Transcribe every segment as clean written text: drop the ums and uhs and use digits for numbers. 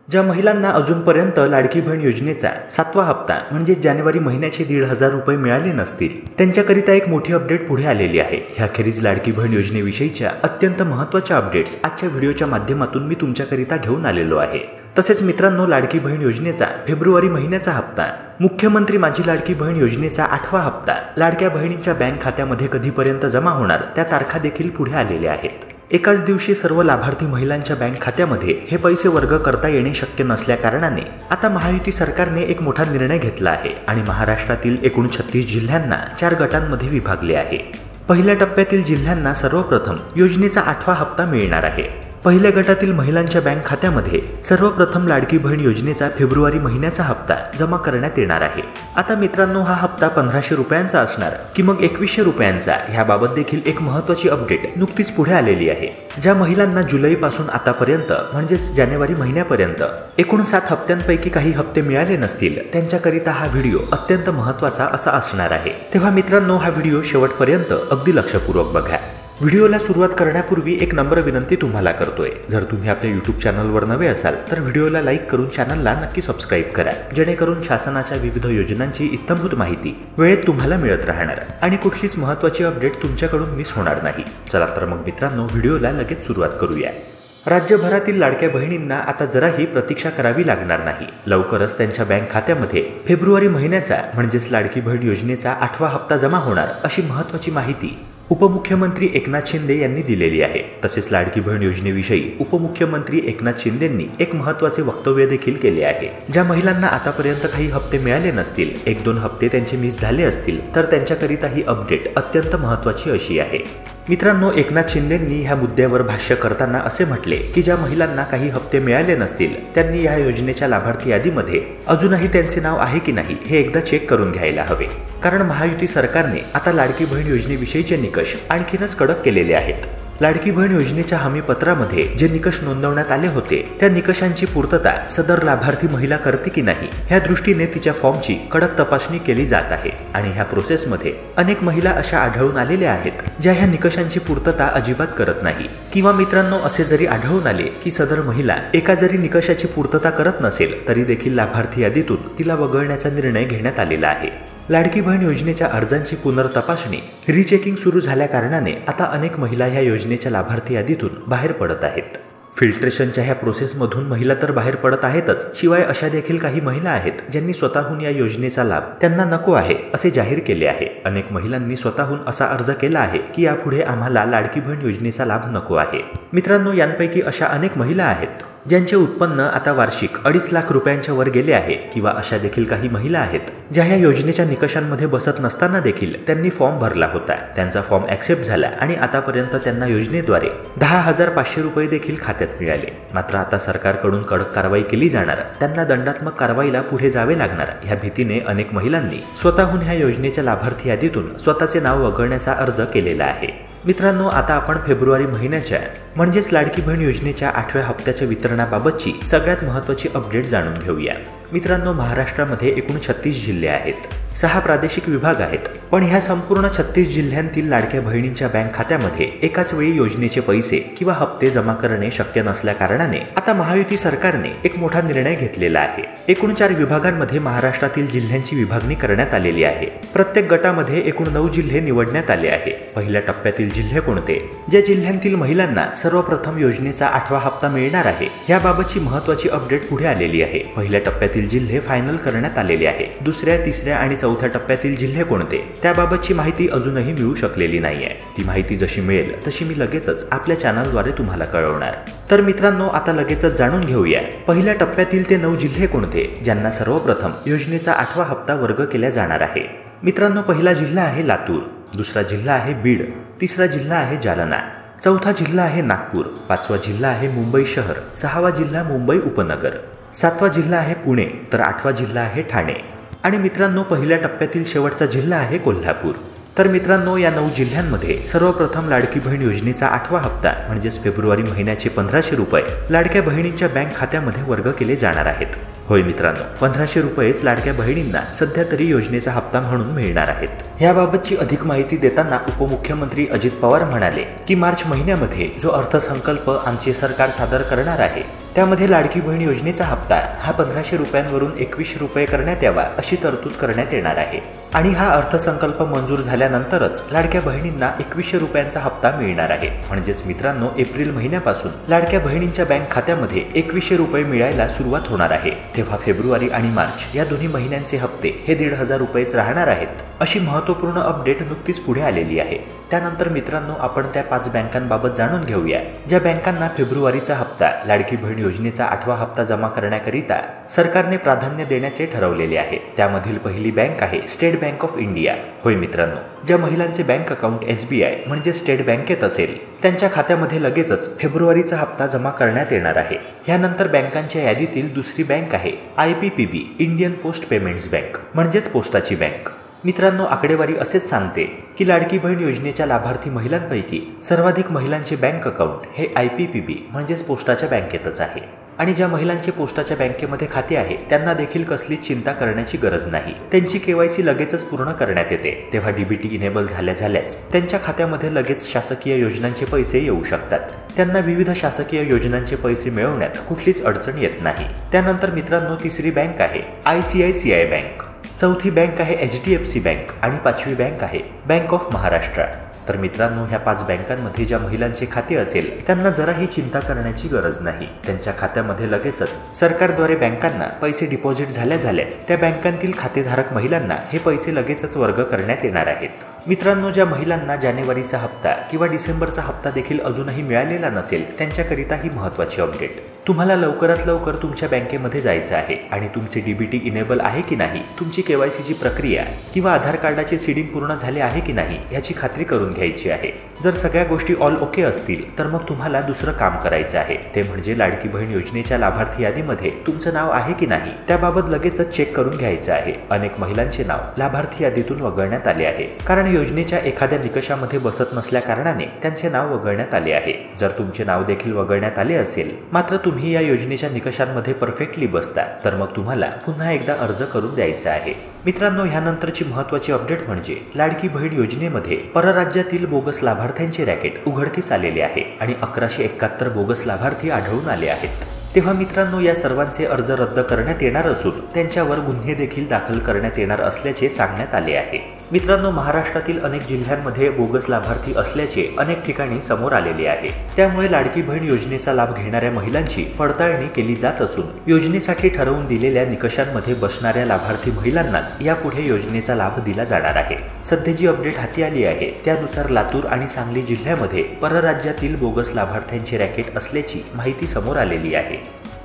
ज्या महिलांना अजूनपर्यंत लाडकी बहीण योजनेचा 7वा हप्ता म्हणजे जानेवारी महिन्याचे 1,500 रुपये मिळाले नसतील त्यांच्याकरिता एक मोठी अपडेट पुढे आलेली आहे। ह्याखेरीज लाडकी बहीण योजनेविषयीच्या अत्यंत महत्त्वाच्या अपडेट्स आजच्या व्हिडिओच्या माध्यमातून मी तुमच्याकरिता घेऊन आलेलो आहे। तसेच मित्रांनो, लाडकी बहीण योजनेचा फेब्रुवारी महिन्याचा हप्ता, मुख्यमंत्री माझी लाडकी बहीण योजनेचा 8वा हप्ता लाडक्या बहिणींच्या बँक खात्यामध्ये कधीपर्यंत जमा होणार त्या तारखा देखील पुढे आलेल्या आहेत। एकाच दिवशी सर्व लाभार्थी महिलांच्या बँक खात्यामध्ये हे पैसे वर्ग करता येणे शक्य नसल्या कारणाने आता महायुती सरकारने एक मोठा निर्णय घेतला आहे आणि महाराष्ट्रातील एकूण 36 जिल्ह्यांना 4 गटांमध्ये विभागले आहे। पहिल्या टप्प्यातील जिल्ह्यांना सर्वप्रथम योजनेचा 8वा हप्ता मिळणार आहे। पहिल्या गटातील महिलांच्या बँक खात्यामध्ये सर्वप्रथम लाडकी बहीण योजनेचा फेब्रुवारी महिन्याचा हप्ता जमा करण्यात येणार आहे। आता मित्रांनो, हा हप्ता 1500 रुपयांचा असणार की मग 2100 रुपयांचा, ह्याबाबत देखील एक महत्त्वाची अपडेट नुकतीच पुढे आलेली आहे। ज्या महिलांना जुलैपासून आतापर्यंत म्हणजेच जानेवारी महिन्यापर्यंत एकूण 7 हप्त्यांपैकी काही हप्ते मिळाले नसतील त्यांच्याकरिता हा व्हिडिओ अत्यंत महत्त्वाचा असा असणार आहे। तेव्हा मित्रांनो, हा व्हिडिओ शेवटपर्यंत अगदी लक्षपूर्वक बघा। व्हिडिओला सुरुवात करण्यापूर्वी एक नम्र विनंती तुम्हाला करतोय, जर तुम्ही आपल्या YouTube चॅनलवर नवे असाल तर व्हिडिओला लाईक करून चॅनलला नक्की सबस्क्राईब करा, जेणेकरून शासनाच्या विविध योजनांची इत्थंभूत माहिती वेळेत तुम्हाला मिळत राहणार आणि कुठलीच महत्त्वाची अपडेट तुमच्याकडून मिस होणार नाही। चला तर मग मित्रांनो, व्हिडिओला लगेच सुरुवात करूया। राज्यभरातील लाडक्या बहिणींना आता जराही प्रतीक्षा करावी लागणार नाही। लवकरच त्यांच्या बँक खात्यामध्ये फेब्रुवारी महिन्याचा म्हणजेच लाडकी बहीण योजनेचा 8वा हप्ता जमा होणार अशी महत्त्वाची माहिती उपमुख्यमंत्री एकनाथ शिंदे यांनी दिलेली आहे। तसेच लाडकी बहीण योजनेविषयी उपमुख्यमंत्री एकनाथ शिंदेंनी एक महत्त्वाचे वक्तव्य देखील केले आहे। ज्या महिलांना आतापर्यंत काही हप्ते मिळाले नसतील, 1-2 हप्ते त्यांचे मिस झाले असतील, तर त्यांच्याकरिता ही अपडेट अत्यंत महत्त्वाची अशी आहे। मित्रांनो, एकनाथ शिंदेंनी ह्या मुद्द्यावर भाष्य करताना असे म्हटले की ज्या महिलांना काही हप्ते मिळाले नसतील त्यांनी ह्या योजनेच्या लाभार्थी यादीमध्ये अजूनही त्यांचे नाव आहे की नाही हे एकदा चेक करून घ्यायला हवे, कारण महायुती सरकारने आता लाडकी बहीण योजनेविषयीचे निकष आणखीनच कडक केलेले आहेत। लाडकी बहीण योजनेच्या हमीपत्रामध्ये जे निकष नोंदवण्यात आले होते त्या निकषांची पूर्तता सदर लाभार्थी महिला करते की नाही ह्या दृष्टीने तिच्या फॉर्मची कडक तपासणी केली जात आहे आणि ह्या प्रोसेसमध्ये अनेक महिला अशा आढळून आलेल्या आहेत ज्या ह्या निकषांची पूर्तता अजिबात करत नाही, किंवा मित्रांनो, असे जरी आढळून आले की सदर महिला एका जरी निकषाची पूर्तता करत नसेल तरी देखील लाभार्थी यादीतून तिला वगळण्याचा निर्णय घेण्यात आलेला आहे। लाडकी बहीण योजनेच्या अर्जांची पुनर्तपासणी रिचेकिंग सुरू झाल्या कारणाने आता अनेक महिला ह्या योजनेच्या लाभार्थी यादीतून बाहेर पडत आहेत। फिल्ट्रेशनच्या ह्या प्रोसेसमधून महिला तर बाहेर पडत आहेतच, शिवाय अशा देखील काही महिला आहेत ज्यांनी स्वतःहून या योजनेचा लाभ त्यांना नको आहे असे जाहीर केले आहे। अनेक महिलांनी स्वतःहून असा अर्ज केला आहे की यापुढे आम्हाला लाडकी बहीण योजनेचा लाभ नको आहे। मित्रांनो, यांपैकी अशा अनेक महिला आहेत ज्यांचे उत्पन्न आता वार्षिक 2.5 लाख रुपयांच्या वर गेले आहे, किंवा अशा देखील काही महिला आहेत ज्या ह्या योजनेच्या निकषांमध्ये बसत नसताना देखील त्यांनी फॉर्म भरला होता, त्यांचा फॉर्म ॲक्सेप्ट झाला आणि आतापर्यंत त्यांना योजनेद्वारे 10,500 रुपये देखील खात्यात मिळाले। मात्र आता सरकारकडून कडक कारवाई केली जाणार, त्यांना दंडात्मक कारवाईला पुढे जावे लागणार ह्या भीतीने अनेक महिलांनी स्वतःहून ह्या योजनेच्या लाभार्थी यादीतून स्वतःचे नाव वगळण्याचा अर्ज केलेला आहे। मित्रांनो, आता आपण फेब्रुवारी महिन्याच्या म्हणजेच लाडकी बहीण योजनेच्या 8व्या हप्त्याच्या वितरणाबाबतची सगळ्यात महत्त्वाची अपडेट जाणून घेऊया। मित्रांनो, महाराष्ट्रामध्ये एकूण 36 जिल्हे आहेत, 6 प्रादेशिक विभाग आहेत, पण ह्या संपूर्ण 36 जिल्ह्यांतील लाडक्या बहिणींच्या बँक खात्यामध्ये एकाच वेळी योजनेचे पैसे किंवा हप्ते जमा करणे शक्य नसल्या कारणाने आता महायुती सरकारने एक मोठा निर्णय घेतलेला आहे। एकूण 4 विभागांमध्ये महाराष्ट्रातील जिल्ह्यांची विभागणी करण्यात आलेली आहे। प्रत्येक गटामध्ये एकूण 9 जिल्हे निवडण्यात आले आहे। पहिल्या टप्प्यातील जिल्हे कोणते? ज्या जिल्ह्यांतील महिलांना सर्वप्रथम योजनेचा 8वा हप्ता मिळणार आहे याबाबतची महत्त्वाची अपडेट पुढे आलेली आहे। पहिल्या टप्प्यातील जिल्हे फायनल करण्यात आलेले आहे। दुसऱ्या, तिसऱ्या आणि 4थ्या टप्प्यातील जिल्हे कोणते त्याबाबतची माहिती अजूनही मिळू शकलेली नाहीये। ती माहिती जशी मिळेल तशी मी लगेचच आपल्या चॅनलद्वारे तुम्हाला कळवणार। तर मित्रांनो, आता लगेचच जाणून घेऊया पहिल्या टप्प्यातील ते 9 जिल्हे कोणते ज्यांना सर्वप्रथम योजनेचा 8वा हप्ता वर्ग केला जाणार आहे। मित्रांनो, पहिला जिल्हा आहे लातूर, दुसरा जिल्हा आहे बीड, तिसरा जिल्हा आहे जालना, 4था जिल्हा आहे नागपूर, 5वा जिल्हा आहे मुंबई शहर, 6वा जिल्हा मुंबई उपनगर, 7वा जिल्हा आहे पुणे, तर 8वा जिल्हा आहे ठाणे आणि मित्रांनो, पहिल्या टप्प्यातील शेवटचा जिल्हा आहे कोल्हापूर। तर मित्रांनो, या 9 जिल्ह्यांमध्ये सर्वप्रथम लाडकी बहीण योजनेचा 8वा हप्ता म्हणजेच फेब्रुवारी महिन्याचे 1500 रुपये लाडक्या बहिणींच्या बँक खात्यामध्ये वर्ग केले जाणार आहेत। होय मित्रांनो, 1500 रुपयेच लाडक्या बहिणींना सध्या तरी योजनेचा हप्ता म्हणून मिळणार आहेत। याबाबतची अधिक माहिती देताना उपमुख्यमंत्री अजित पवार म्हणाले की मार्च महिन्यामध्ये जो अर्थसंकल्प आमचे सरकार सादर करणार आहे त्यामध्ये लाडकी बहीण योजनेचा हप्ता हा 1500 रुपयांवरून 2100 रुपये करण्यात यावा अशी तरतूद करण्यात येणार आहे आणि हा अर्थसंकल्प मंजूर झाल्यानंतरच लाडक्या बहिणींना 2100 रुपयांचा हप्ता मिळणार आहे। म्हणजेच मित्रांनो, एप्रिल महिन्यापासून लाडक्या बहिणींच्या बँक खात्यामध्ये 2100 रुपये मिळायला सुरुवात होणार आहे। तेव्हा फेब्रुवारी आणि मार्च या दोन्ही महिन्यांचे हप्ते हे 1500 रुपयेच राहणार आहेत अशी महत्त्वपूर्ण अपडेट नुकतीच पुढे आलेली आहे। त्यानंतर मित्रांनो, आपण त्या 5 बँकांबाबत जाणून घेऊया ज्या बँकांना फेब्रुवारीचा हप्ता लाडकी बहीण योजनेचा 8वा हप्ता जमा करण्याकरिता सरकारने प्राधान्य देण्याचे ठरवलेले आहे। त्यामधील पहिली बँक आहे स्टेट बँक ऑफ इंडिया। होय मित्रांनो, ज्या महिलांचे बँक अकाउंट SBI म्हणजे स्टेट बँकेत असेल त्यांच्या खात्यामध्ये लगेचच फेब्रुवारीचा हप्ता जमा करण्यात येणार आहे। यानंतर बँकांच्या यादीतील दुसरी बँक आहे IPPB Indian post payments bank म्हणजेच पोस्टाची बँक। मित्रांनो, आकडेवारी असेच सांगते की लाडकी बहीण योजनेच्या लाभार्थी महिलांपैकी सर्वाधिक महिलांचे बँक अकाउंट हे IPPB म्हणजेच पोस्टाच्या बँकेतच आहे आणि ज्या महिलांचे पोस्टाच्या बँकेमध्ये खाते आहे त्यांना देखील कसलीच चिंता करण्याची गरज नाही। त्यांची KYC लगेचच पूर्ण करण्यात येते। तेव्हा DBT इनेबल झाल्याच त्यांच्या खात्यामध्ये लगेच शासकीय योजनांचे पैसे येऊ शकतात। त्यांना विविध शासकीय योजनांचे पैसे मिळवण्यात कुठलीच अडचण येत नाही। त्यानंतर मित्रांनो, तिसरी बँक आहे ICICI बँक, चौथी बँक आहे HDFC बँक आणि 5वी बँक आहे बँक ऑफ महाराष्ट्र। तर मित्रांनो, ह्या 5 बँकांमध्ये ज्या महिलांचे खाते असेल त्यांना जराही चिंता करण्याची गरज नाही। त्यांच्या खात्यामध्ये लगेचच सरकारद्वारे बँकांना पैसे डिपॉझिट झाल्याच त्या बँकांतील खातेधारक महिलांना हे पैसे लगेचच वर्ग करण्यात येणार आहेत। मित्रांनो, ज्या महिलांना जानेवारीचा हप्ता किंवा डिसेंबरचा हप्ता देखील अजूनही मिळालेला नसेल त्यांच्याकरिता ही महत्त्वाची अपडेट। तुम्हाला लवकरात लवकर तुमच्या बँकेमध्ये जायचं आहे आणि तुमचे DBT इनेबल आहे की नाही, तुमची KYCची प्रक्रिया किंवा आधार कार्डाचे सीडिंग पूर्ण झाले आहे की नाही याची खात्री करून घ्यायची आहे। जर सगळ्या गोष्टी ऑल ओके असतील तर मग तुम्हाला दुसरं काम करायचं आहे, ते म्हणजे लाडकी बहीण योजनेच्या लाभार्थी यादीमध्ये तुमचं नाव आहे की नाही त्याबाबत लगेचच चेक करून घ्यायचं आहे। अनेक महिलांचे नाव लाभार्थी यादीतून वगळण्यात आले आहे कारण योजनेच्या एखाद्या निकषामध्ये बसत नसल्या कारणाने त्यांचे नाव वगळण्यात आले आहे। जर तुमचे नाव देखील वगळण्यात आले असेल मात्र तुम्ही या योजनेच्या निकषांमध्ये परफेक्टली बसता तर मग तुम्हाला पुन्हा एकदा अर्ज करून द्यायचा आहे। मित्रांनो, ह्यानंतरची महत्त्वाची अपडेट म्हणजे लाडकी बहीण योजनेमध्ये परराज्यातील बोगस लाभार्थ्यांचे रॅकेट उघडकीस आलेले आहे आणि 1171 बोगस लाभार्थी आढळून आले आहेत। तेव्हा मित्रांनो, या सर्वांचे अर्ज रद्द करण्यात येणार असून त्यांच्यावर गुन्हे देखील दाखल करण्यात येणार असल्याचे सांगण्यात आले आहे। मित्रांनो, महाराष्ट्रातील अनेक जिल्ह्यांमध्ये बोगस लाभार्थी असल्याचे अनेक ठिकाणी समोर आलेले आहे। त्यामुळे लाडकी बहीण योजनेचा लाभ घेणाऱ्या महिलांची पडताळणी केली जात असून योजनेसाठी ठरवून दिलेल्या निकषांमध्ये बसणाऱ्या लाभार्थी महिलांनाच यापुढे योजनेचा लाभ दिला जाणार आहे। सध्या जी अपडेट हाती आली आहे त्यानुसार लातूर आणि सांगली जिल्ह्यामध्ये परराज्यातील बोगस लाभार्थ्यांचे रॅकेट असल्याची माहिती समोर आलेली आहे।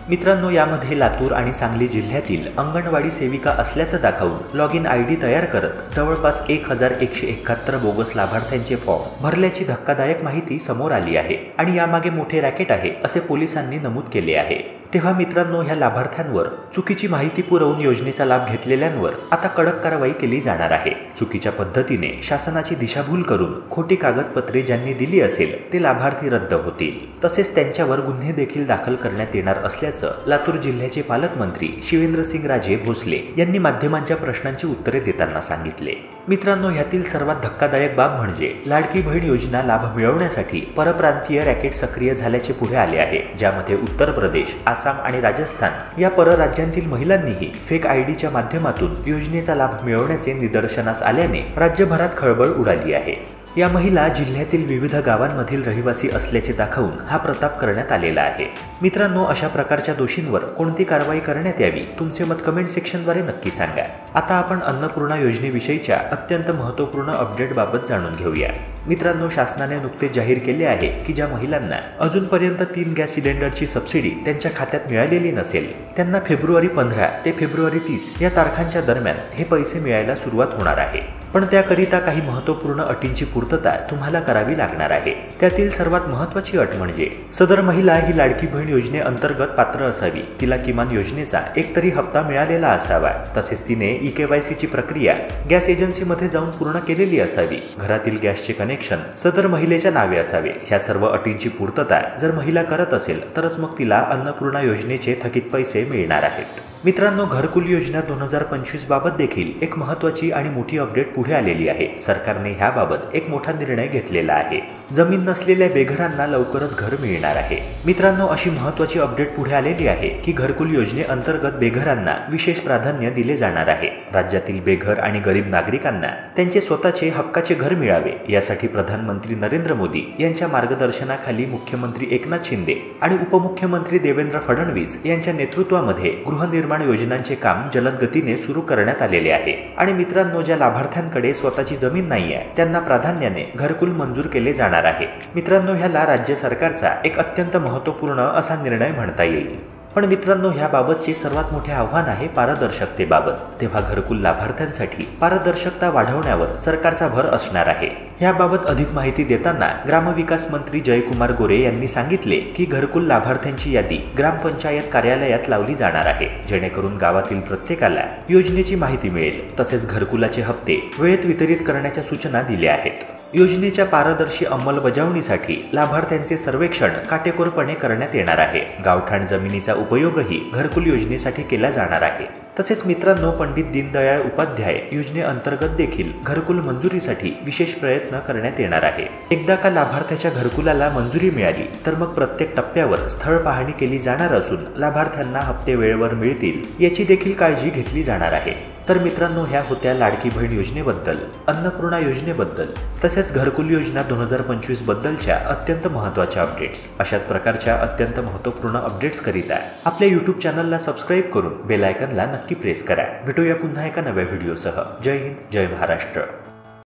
मित्रांनो, यामध्ये लातूर आणि सांगली जिल्ह्यातील अंगणवाडी सेविका असल्याचं दाखवून लॉगिन ID तयार करत जवळपास 1171 बोगस लाभार्थ्यांचे फॉर्म भरल्याची धक्कादायक माहिती समोर आली आहे आणि यामागे मोठे रॅकेट आहे असे पोलिसांनी नमूद केले आहे। तेव्हा मित्रांनो, ह्या लाभार्थ्यांवर चुकीची माहिती पुरवून योजनेचा लाभ घेतलेल्यांवर आता कडक कारवाई केली जाणार आहे। चुकीच्या पद्धतीने शासनाची दिशाभूल करून खोटी कागदपत्रे ज्यांनी दिली असेल ते लाभार्थी रद्द होतील, तसेच त्यांच्यावर गुन्हे देखील दाखल करण्यात येणार असल्याचं लातूर जिल्ह्याचे पालकमंत्री शिवेंद्रसिंगराजे भोसले यांनी माध्यमांच्या प्रश्नांची उत्तरे देताना सांगितले। मित्रांनो, ह्यातील सर्वात धक्कादायक बाब म्हणजे लाडकी बहीण योजना लाभ मिळवण्यासाठी परप्रांतीय रॅकेट सक्रिय झाल्याचे पुढे आले आहे, ज्यामध्ये उत्तर प्रदेश, आसाम आणि राजस्थान या परराज्यांतील महिलांनीही फेक IDच्या माध्यमातून योजनेचा लाभ मिळवण्याचे निदर्शनास आल्याने राज्यभरात खळबळ उडाली आहे। या महिला जिल्ह्यातील विविध गावांमधील रहिवासी असल्याचे दाखवून हा प्रताप करण्यात आलेला आहे। मित्रांनो, अशा प्रकारच्या दोषींवर कोणती कारवाई करण्यात यावी तुमचे मत कमेंट सेक्शनद्वारे नक्की सांगा। आता आपण अन्नपूर्णा योजनेविषयीच्या अत्यंत महत्त्वपूर्ण अपडेट बाबत जाणून घेऊया। मित्रांनो, शासनाने नुकतेच जाहीर केले आहे की ज्या महिलांना अजूनपर्यंत 3 गॅस सिलेंडरची सबसिडी त्यांच्या खात्यात मिळालेली नसेल त्यांना फेब्रुवारी 15 ते फेब्रुवारी 30 या तारखांच्या दरम्यान हे पैसे मिळायला सुरुवात होणार आहे। पण त्याकरिता काही महत्त्वपूर्ण अटींची पूर्तता तुम्हाला करावी लागणार आहे। त्यातील सर्वात महत्त्वाची अट म्हणजे सदर महिला ही लाडकी बहीण योजनेअंतर्गत पात्र असावी, तिला किमान योजनेचा एकतरी हप्ता मिळालेला असावा, तसेच तिने EKYCची प्रक्रिया गॅस एजन्सीमध्ये जाऊन पूर्ण केलेली असावी, घरातील गॅसचे कनेक्शन सदर महिलेच्या नावे असावे। ह्या सर्व अटींची पूर्तता जर महिला करत असेल तरच मग तिला अन्नपूर्णा योजनेचे थकीत पैसे मिळणार आहेत। मित्रांनो, घरकुल योजना 2025 बाबत देखील एक महत्त्वाची आणि मोठी अपडेट पुढे आलेली आहे. सरकारने ह्याबाबत एक मोठा निर्णय घेतलेला आहे. जमीन नसलेल्या बेघरांना लवकरच घर मिळणार आहे. मित्रांनो, अशी महत्त्वाची अपडेट पुढे आलेली आहे की घरकुल योजनेअंतर्गत बेघरांना विशेष प्राधान्य दिले जाणार आहे. राज्यातील बेघर आणि गरीब नागरिकांना त्यांचे स्वतःचे हक्काचे घर मिळावे यासाठी प्रधानमंत्री नरेंद्र मोदी यांच्या मार्गदर्शनाखाली मुख्यमंत्री एकनाथ शिंदे आणि उपमुख्यमंत्री देवेंद्र फडणवीस यांच्या नेतृत्वामध्ये गृहनिर्माण योजनांचे काम जलद गतीने सुरू करण्यात आलेले आहे. आणि मित्रांनो, ज्या लाभार्थ्यांकडे स्वतःची जमीन नाहीये त्यांना प्राधान्याने घरकुल मंजूर केले जाणार आहे. मित्रांनो, ह्याला राज्य सरकारचा एक अत्यंत महत्त्वपूर्ण असा निर्णय म्हणता येईल. पण मित्रांनो, ह्याबाबतचे सर्वात मोठे आव्हान आहे पारदर्शकतेबाबत. तेव्हा घरकुल लाभार्थ्यांसाठी पारदर्शकता वाढवण्यावर सरकारचा भर असणार आहे. याबाबत अधिक माहिती देताना ग्रामविकास मंत्री जयकुमार गोरे यांनी सांगितले की घरकुल लाभार्थ्यांची यादी ग्रामपंचायत कार्यालयात लावली जाणार आहे, जेणेकरून गावातील प्रत्येकाला योजनेची माहिती मिळेल. तसेच घरकुलाचे हप्ते वेळेत वितरित करण्याच्या सूचना दिल्या आहेत. योजनेच्या पारदर्शी अंमलबजावणीसाठी लाभार्थ्यांचे सर्वेक्षण काटेकोरपणे करण्यात येणार आहे. गावठाण जमिनीचा उपयोगही घरकुल योजनेसाठी केला जाणार आहे. तसेच मित्रांनो, पंडित दीनदयाळ उपाध्याय योजनेअंतर्गत देखील घरकुल मंजुरीसाठी विशेष प्रयत्न करण्यात येणार आहे. एकदा का लाभार्थ्याच्या घरकुलाला मंजुरी मिळाली तर मग प्रत्येक टप्प्यावर स्थळ पाहणी केली जाणार असून लाभार्थ्यांना हप्ते वेळेवर मिळतील याची देखील काळजी घेतली जाणार आहे. तर मित्रांनो, ह्या होत्या लाडकी बहीण योजनेबद्दल, अन्नपूर्णा योजनेबद्दल तसेच घरकुल योजना 2025 बद्दलच्या अत्यंत महत्त्वाच्या अपडेट्स. अशाच प्रकारच्या अत्यंत महत्त्वपूर्ण अपडेट्स करिता आपल्या YouTube चॅनलला सबस्क्राईब करून बेल आयकॉनला नक्की प्रेस करा. भेटूया पुन्हा एका नव्या व्हिडिओसह. जय हिंद, जय महाराष्ट्र.